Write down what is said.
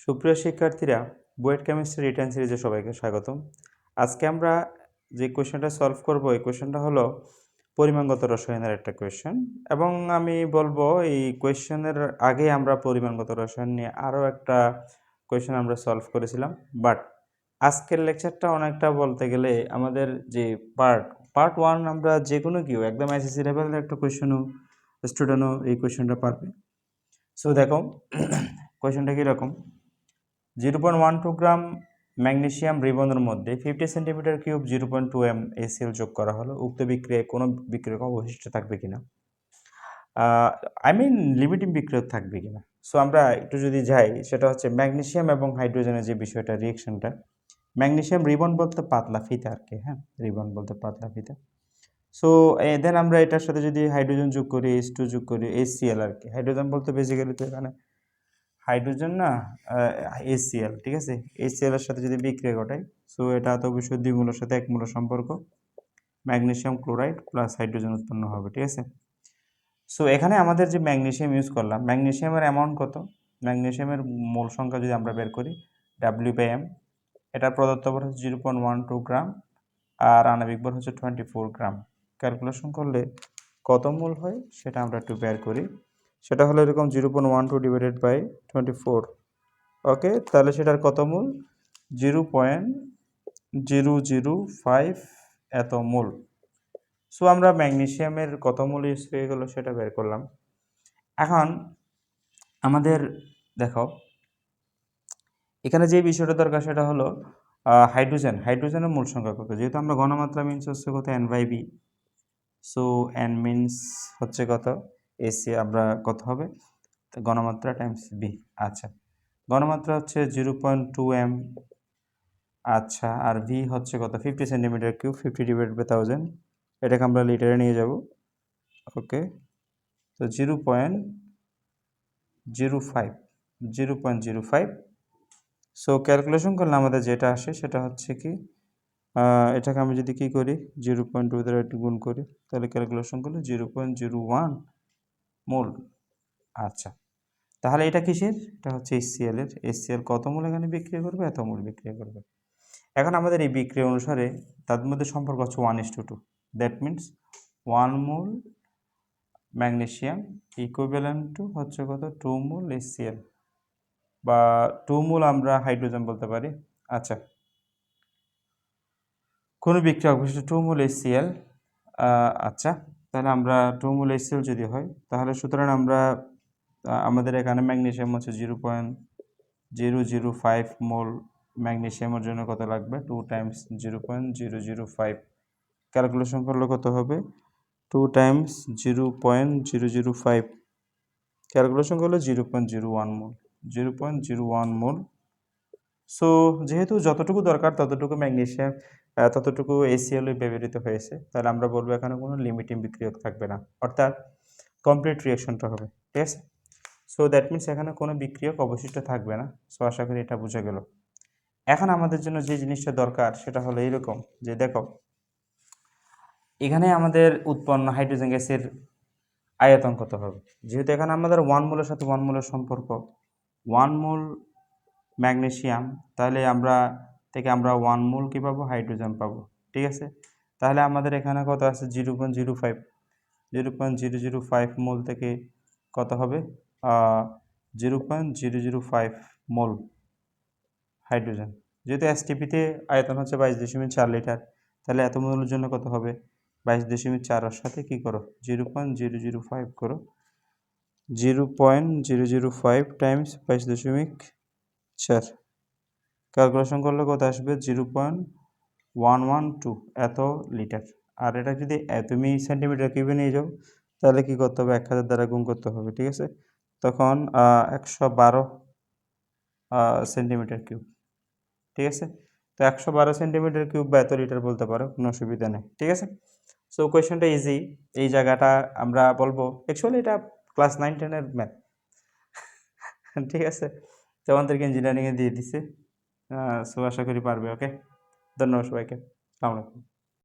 সুপ্রিয় শিক্ষার্থীরা, BUET chemistry written সিরিজে সবাইকে স্বাগতম। আজকে আমরা যে কোয়েশ্চেনটা সলভ করব, এই কোয়েশ্চেনটা হলো পরিমাণগত রসায়নের একটা কোয়েশ্চেন, এবং আমি বলবো এই কোয়েশ্চেনের আগে আমরা পরিমাণগত রসায়ন নিয়ে আরও একটা কোয়েশ্চেন আমরা সলভ করেছিলাম। বাট আজকের লেকচারটা অনেকটা বলতে গেলে আমাদের যে পার্ট ওয়ান, আমরা যে কোনো কেউ একদম এসএসসি লেভেলের একটা কোয়েশ্চেনও স্টুডেন্টও এই কোয়েশ্চেনটা পারবে। সো দেখো কোয়েশ্চেনটা কীরকম। 0.12 গ্রাম ম্যাগনেসিয়াম রিবনের মধ্যে 50 সেন্টিমিটার কিউব 0.2 ACl যোগ করা হলো। উক্ত বিক্রিয়ায় কোনো বিক্রিয়ক অবশিষ্ট থাকবে কিনা, লিমিটিং বিক্রিয়ক থাকবে কিনা। সো আমরা একটু যদি যাই, সেটা হচ্ছে ম্যাগনেসিয়াম এবং হাইড্রোজেনের যে বিষয়টা, রিয়েকশনটা, ম্যাগনেসিয়াম রিবন বলতে পাতলা ফিতা আর কি, হ্যাঁ, রিবন বলতে পাতলা ফিতা। সো দেন আমরা এটার সাথে যদি হাইড্রোজেন যোগ করি, H2 যোগ করি, HCl আর কি। হাইড্রোজেন বলতে বেসিক্যালি তো এখানে হাইড্রোজেন না, HCl, ঠিক আছে। HCl এর সাথে যদি বিক্রিয়া ঘটাই, সো এটা তো অবশ্যই দুই মূলের সাথে এক মূলের সম্পর্ক, ম্যাগনেসিয়াম ক্লোরাইড প্লাস হাইড্রোজেন উৎপন্ন হবে, ঠিক আছে। সো এখানে আমাদের যে ম্যাগনেসিয়াম ইউজ করলাম, ম্যাগনেসিয়ামের অ্যামাউন্ট কত, ম্যাগনেসিয়ামের মোল সংখ্যা যদি আমরা বের করি, W/m, এটা প্রদত্ত ভর হচ্ছে 0.12 গ্রাম, আর আণবিক ভর হচ্ছে 24 গ্রাম। ক্যালকুলেশন করলে কত মোল হয় সেটা আমরা একটু বের করি। সেটা হলো এরকম 0.12 ডিভাইডেড বাই 24। ওকে, তাহলে সেটার কত মোল, 0.005 এত মোল। সো আমরা ম্যাগনেসিয়ামের কত মোল ইউজ হয়ে গেল সেটা বের করলাম। এখন আমাদের দেখো এখানে যে বিষয়টা দরকার, সেটা হলো হাইড্রোজেনের মোল সংখ্যা কত। যেহেতু আমরা ঘনমাত্রা মিনস হচ্ছে কত, n/b। সো n মিনস হচ্ছে কত, এসি আমরা কত হবে, ঘনমাত্রা টাইমস বি। আচ্ছা, ঘনমাত্রা হচ্ছে 0.2 m। আচ্ছা, আর ভি হচ্ছে কত, 50 সেন্টিমিটার কিউব, 50 ডিভাইড বাই 1000, এটাকে আমরা লিটারে নিয়ে যাব। ওকে, তো 0.05। সো ক্যালকুলেশন করলে আমাদের যেটা আসে সেটা হচ্ছে কি, এটাকে আমি যদি কি করি, 0.2 দ্বারা একটু গুণ করি, তাহলে ক্যালকুলেশন করলে 0.01 মোল। আচ্ছা, তাহলে এটা কিসের, এটা হচ্ছে HCl এর। HCl কত মোল এখানে বিক্রিয়া করবে, এত মোল বিক্রিয়া করবে। এখন আমাদের এই বিক্রিয়া অনুসারে তাদের মধ্যে সম্পর্ক হচ্ছে 1:2। That means 1 mole magnesium equivalent to হচ্ছে কত, 2 মোল HCl, বা 2 মোল আমরা হাইড্রোজেন বলতে পারি। আচ্ছা, কোনো বিক্রিয়া অবশ্যই 2 মোল HCl। আচ্ছা, তাহলে আমরা 2 মোল HCl যদি হয়, তাহলে সুতরাং আমরা আমাদের এখানে ম্যাগনেসিয়াম হচ্ছে 0.005 মোল। ম্যাগনেসিয়ামের জন্য কত লাগবে, 2 টাইমস 0.005। ক্যালকুলেশন করলে কত হবে, 2 টাইমস 0.005, ক্যালকুলেশন করলে 0.01 মোল, 0.01 মোল। সো যেহেতু যতটুকু দরকার ততটুকু ম্যাগনেসিয়াম, ততটুকু HCl ব্যবহৃত হয়েছে, তাহলে আমরা বলবো এখানে কোনো লিমিটিং বিক্রিয়ক থাকবে না, অর্থাৎ কমপ্লিট রিঅ্যাকশনটা হবে, ঠিক আছে। সো দ্যাট মিনস এখানে কোনো বিক্রিয়ক অবশিষ্ট থাকবে না। সো আশা করি এটা বোঝা গেল। এখন আমাদের জন্য যে জিনিসটা দরকার সেটা হলো এইরকম, যে দেখো এখানে আমাদের উৎপন্ন হাইড্রোজেন গ্যাসের আয়তন কত হবে। যেহেতু এখানে আমাদের 1 মোলের সাথে 1 মোলের সম্পর্ক, 1 মোল ম্যাগনেসিয়াম, তাহলে আমরা 1 মোল কী পাবো, হাইড্রোজেন পাবো, ঠিক আছে। তাহলে আমাদের এখানে কত আছে, 0.05 মোল থেকে কত হবে, 0.005 মোল হাইড্রোজেন। যেহেতু এসটিপিতে আয়তন হচ্ছে 22.4 লিটার, তাহলে এত মোলের জন্য কত হবে, 22.4 এর সাথে কী করো, 0.005 করো, 0.005 টাইমস 22.4, ক্যালকুলেশন করলে কত আসবে, 0.112 এত লিটার। আর এটা যদি তুমি সেন্টিমিটার কিউবে নিয়ে যাও, তাহলে কি করতে হবে, 1000 দ্বারা গুণ করতে হবে, ঠিক আছে। তখন 112 সেন্টিমিটার কিউব, ঠিক আছে। তো 112 সেন্টিমিটার কিউব বা এত লিটার বলতে পারো, কোনো অসুবিধা নেই, ঠিক আছে। সো কোয়েশ্চেনটা ইজি। এই জায়গাটা আমরা বলবো অ্যাকচুয়ালি এটা ক্লাস 9-10-এর ম্যাথ, ঠিক আছে। তো আমাদেরকে ইঞ্জিনিয়ারিংয়ে দিয়ে দিছে। সো আশা করি পারবে। ওকে, ধন্যবাদ সবাইকে। আসসালামু আলাইকুম।